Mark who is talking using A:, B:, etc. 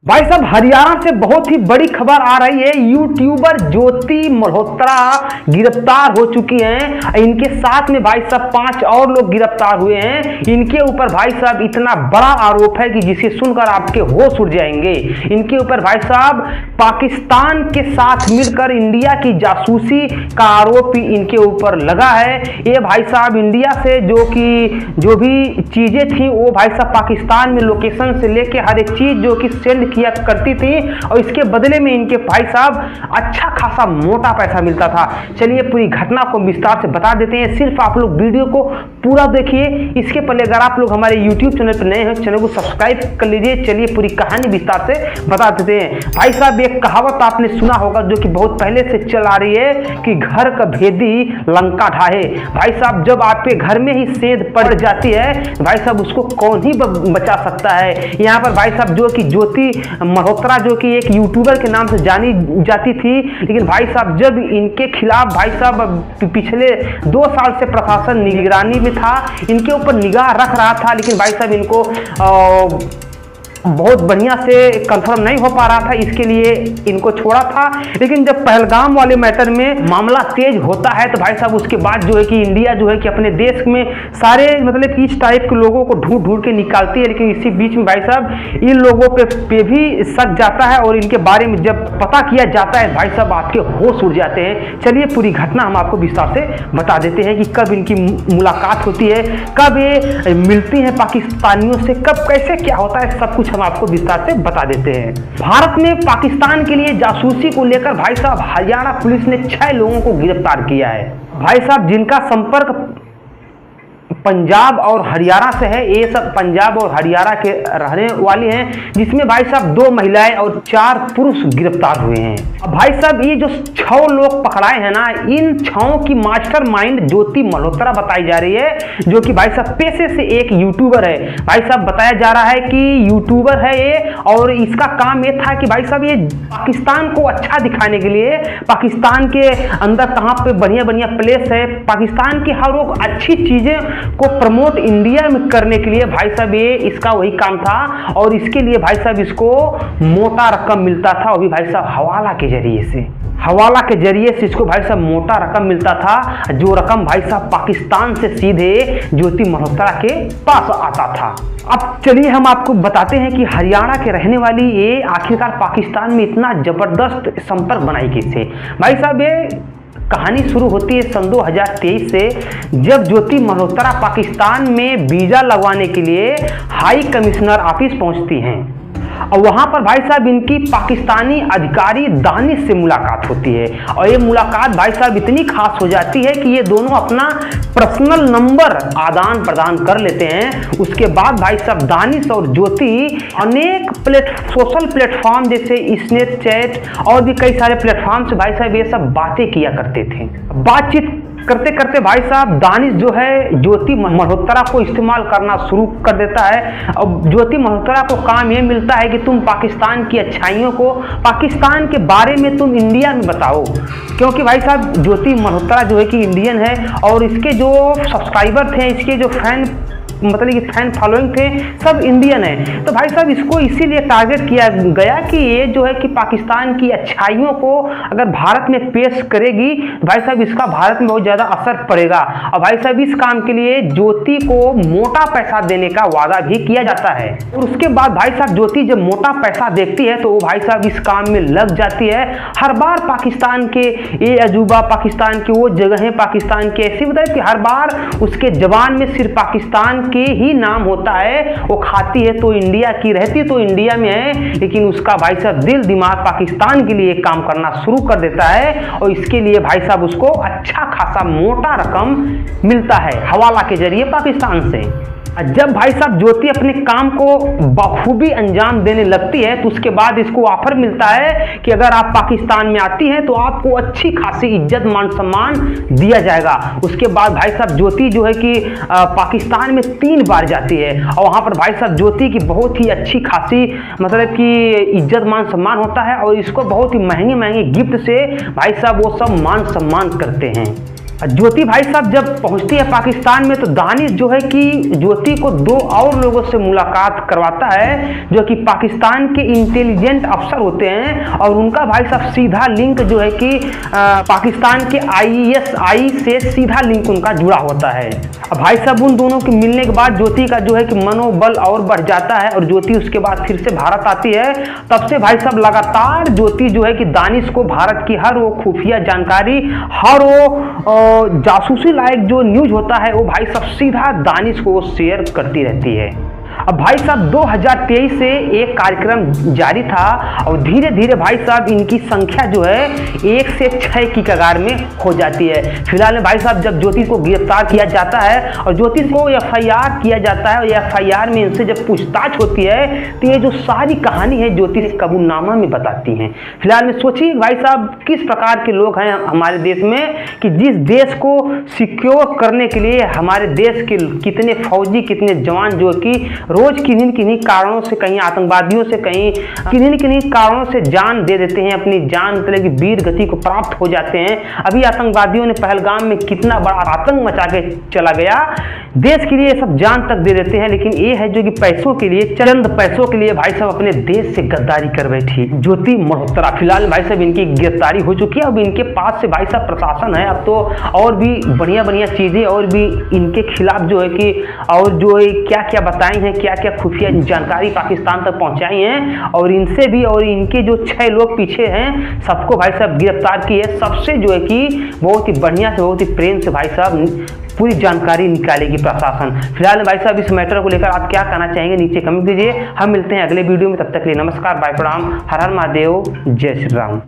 A: भाई साहब, हरियाणा से बहुत ही बड़ी खबर आ रही है। यूट्यूबर ज्योति मल्होत्रा गिरफ्तार हो चुकी हैं। इनके साथ में भाई साहब 5 और लोग गिरफ्तार हुए हैं। इनके ऊपर भाई साहब इतना बड़ा आरोप है कि जिसे सुनकर आपके होश उड़ जाएंगे। इनके ऊपर भाई साहब पाकिस्तान के साथ मिलकर इंडिया की जासूसी का आरोप इनके ऊपर लगा है। ये भाई साहब इंडिया से जो भी चीजें थी वो भाई साहब पाकिस्तान में लोकेशन से लेके हर एक चीज जो कि सेंड किया करती थी और इसके बदले में इनके भाई साहब अच्छा खासा मोटा पैसा मिलता था। चलिए पूरी घटना को विस्तार से बता देते हैं। सिर्फ आप लोग वीडियो को पूरा देखिए। इसके पहले अगर आप लोग हमारे YouTube चैनल पर नए हैं, चैनल को सब्सक्राइब कर लीजिए। चलिए पूरी कहानी विस्तार से बता देते हैं। भाई साहब, एक कहावत आपने सुना होगा जो कि बहुत पहले से चल आ रही है कि घर का भेदी लंका ढाहे। भाई साहब, जब आपके घर में ही सेंध पड़ जाती है भाई साहब उसको कौन ही बचा सकता है। यहाँ पर भाई साहब जो कि ज्योति मल्होत्रा जो कि एक यूट्यूबर के नाम से जानी जाती थी, लेकिन भाई साहब जब इनके खिलाफ भाई साहब पिछले 2 साल से प्रशासन निगरानी में था, इनके ऊपर निगाह रख रहा था, लेकिन भाई साहब इनको बहुत बढ़िया से कंफर्म नहीं हो पा रहा था, इसके लिए इनको छोड़ा था। लेकिन जब पहलगाम वाले मैटर में मामला तेज होता है तो भाई साहब उसके बाद जो है कि इंडिया जो है कि अपने देश में सारे मतलब इस टाइप के लोगों को ढूंढ के निकालती है। लेकिन इसी बीच में भाई साहब इन लोगों पे भी शक जाता है और इनके बारे में जब पता किया जाता है भाई साहब आपके होश उड़ जाते हैं। चलिए पूरी घटना हम आपको विस्तार से बता देते हैं कि कब इनकी मुलाकात होती है, कब ये मिलती हैं पाकिस्तानियों से, कब कैसे क्या होता है, सब कुछ हम आपको विस्तार से बता देते हैं। भारत में पाकिस्तान के लिए जासूसी को लेकर भाई साहब हरियाणा पुलिस ने 6 लोगों को गिरफ्तार किया है। भाई साहब जिनका संपर्क पंजाब और हरियाणा से है, ये सब पंजाब और हरियाणा के रहने वाले हैं, जिसमें भाई साहब 2 महिलाएं और 4 पुरुष गिरफ्तार हुए हैं। अब भाई साहब ये जो 6 लोग पकड़ाए हैं ना, इन 6 की मास्टरमाइंड ज्योति मल्होत्रा बताई जा रही है, जो कि भाई साहब पेशे से एक यूट्यूबर है। भाई साहब बताया जा रहा है कि यूट्यूबर है ये और इसका काम ये था कि भाई साहब ये पाकिस्तान को अच्छा दिखाने के लिए, पाकिस्तान के अंदर कहाँ पे बढ़िया बढ़िया प्लेस है, पाकिस्तान की हर वो अच्छी चीजें को प्रमोट इंडिया में करने के लिए भाई साहब ये इसका वही काम था। और इसके लिए भाई साहब इसको मोटा रकम मिलता था, वो भी भाई साहब हवाला के जरिए से इसको भाई साहब मोटा रकम मिलता था, जो रकम भाई साहब पाकिस्तान से सीधे ज्योति मल्होत्रा के पास आता था। अब चलिए हम आपको बताते हैं कि हरियाणा के रहने वाली ये आखिरकार पाकिस्तान में इतना जबरदस्त संपर्क बनाई कैसे। भाई साहब ये कहानी शुरू होती है सन 2023 से, जब ज्योति मल्होत्रा पाकिस्तान में वीजा लगवाने के लिए हाई कमिश्नर ऑफिस पहुंचती हैं और वहां पर भाई साहब इनकी पाकिस्तानी अधिकारी दानिश से मुलाकात होती है। और ये मुलाकात भाई साहब इतनी खास हो जाती है कि ये दोनों अपना पर्सनल नंबर आदान प्रदान कर लेते हैं। उसके बाद भाई साहब दानिश और ज्योति अनेक सोशल प्लेटफॉर्म जैसे स्नैपचैट और भी कई सारे प्लेटफॉर्म से भाई साहब ये सब बातें किया करते थे। बातचीत करते करते भाई साहब दानिश जो है ज्योति मल्होत्रा को इस्तेमाल करना शुरू कर देता है। अब ज्योति मल्होत्रा को काम ये मिलता है कि तुम पाकिस्तान की अच्छाइयों को, पाकिस्तान के बारे में तुम इंडिया में बताओ, क्योंकि भाई साहब ज्योति मल्होत्रा जो है कि इंडियन है और इसके जो सब्सक्राइबर थे, इसके जो फैन फॉलोइंग थे, सब इंडियन है। तो भाई साहब इसको इसीलिए टारगेट किया गया कि ये जो है कि पाकिस्तान की अच्छाइयों को अगर भारत में पेश करेगी तो भाई साहब इसका भारत में बहुत ज़्यादा असर पड़ेगा। और भाई साहब इस काम के लिए ज्योति को मोटा पैसा देने का वादा भी किया जाता है। और उसके बाद भाई साहब ज्योति जब मोटा पैसा देखती है तो वो भाई साहब इस काम में लग जाती है। हर बार पाकिस्तान के ये अजूबा, पाकिस्तान की वो जगहें, पाकिस्तान की ऐसी बताए कि हर बार उसके जवान में सिर्फ पाकिस्तान के ही नाम होता है। वो खाती है तो इंडिया की, रहती तो इंडिया में है, लेकिन उसका भाई साहब दिल दिमाग पाकिस्तान के लिए काम करना शुरू कर देता है। और इसके लिए भाई साहब उसको अच्छा खासा मोटा रकम मिलता है हवाला के जरिए पाकिस्तान से। जब भाई साहब ज्योति अपने काम को बखूबी अंजाम देने लगती है तो उसके बाद इसको ऑफर मिलता है कि अगर आप पाकिस्तान में आती हैं तो आपको अच्छी खासी इज्जत मान सम्मान दिया जाएगा। उसके बाद भाई साहब ज्योति जो है कि पाकिस्तान में 3 बार जाती है और वहाँ पर भाई साहब ज्योति की बहुत ही अच्छी खासी मतलब कि इज्जत मान सम्मान होता है और इसको बहुत ही महंगे महंगे गिफ्ट से भाई साहब वो सब मान सम्मान करते हैं। ज्योति भाई साहब जब पहुंचती है पाकिस्तान में तो दानिश जो है कि ज्योति को 2 और लोगों से मुलाकात करवाता है जो कि पाकिस्तान के इंटेलिजेंट अफसर होते हैं, और उनका भाई साहब सीधा लिंक जो है कि पाकिस्तान के ISI से सीधा लिंक उनका जुड़ा होता है। अब भाई साहब उन दोनों के मिलने के बाद ज्योति का जो है कि मनोबल और बढ़ जाता है, और ज्योति उसके बाद फिर से भारत आती है। तब से भाई साहब लगातार ज्योति जो है कि दानिश को भारत की हर वो खुफिया जानकारी, हर वो जासूसी लायक जो न्यूज होता है वो भाई साहब सीधा दानिश को शेयर करती रहती है। अब भाई साहब 2023 से एक कार्यक्रम जारी था और धीरे धीरे भाई साहब इनकी संख्या जो है 1 से 6 की कगार में हो जाती है। फिलहाल में भाई साहब जब ज्योति को गिरफ्तार किया जाता है और ज्योति को FIR किया जाता है, और FIR में इनसे जब पूछताछ होती है तो ये जो सारी कहानी है ज्योति कबूलनामा में बताती हैं। फिलहाल में सोचिए भाई साहब किस प्रकार के लोग हैं हमारे देश में, कि जिस देश को सिक्योर करने के लिए हमारे देश के कितने फौजी, कितने जवान जो कि रोज किन्हीं कारणों से, कहीं आतंकवादियों से, कहीं किन्हीं कारणों से जान दे देते हैं, अपनी जान मतलब कि वीर गति को प्राप्त हो जाते हैं। अभी आतंकवादियों ने पहलगाम में कितना बड़ा आतंक मचा के चला गया, देश के लिए सब जान तक दे देते हैं, लेकिन ये है जो कि पैसों के लिए, चंद पैसों के लिए भाई साहब अपने देश से गद्दारी कर बैठी ज्योति मल्होत्रा। फिलहाल भाई साहब इनकी गिरफ्तारी हो चुकी है। अब इनके पास से भाई साहब प्रशासन है, अब तो और भी बढ़िया चीजें और भी इनके खिलाफ जो है कि और जो है क्या क्या बताई हैं, क्या क्या खुफिया जानकारी पाकिस्तान तक पहुंचाई हैं, और इनसे भी और इनके जो 6 लोग पीछे हैं सबको भाई साहब गिरफ्तार किए। सबसे जो है कि बहुत ही बढ़िया से, बहुत ही प्रेम से भाई साहब पूरी जानकारी निकालेगी प्रशासन। फिलहाल भाई साहब इस मैटर को लेकर आप क्या कहना चाहेंगे नीचे कमेंट कीजिए। हम मिलते हैं अगले वीडियो में, तब तक के लिए नमस्कार, बाय प्रणाम, हर हर महादेव, जय श्री राम।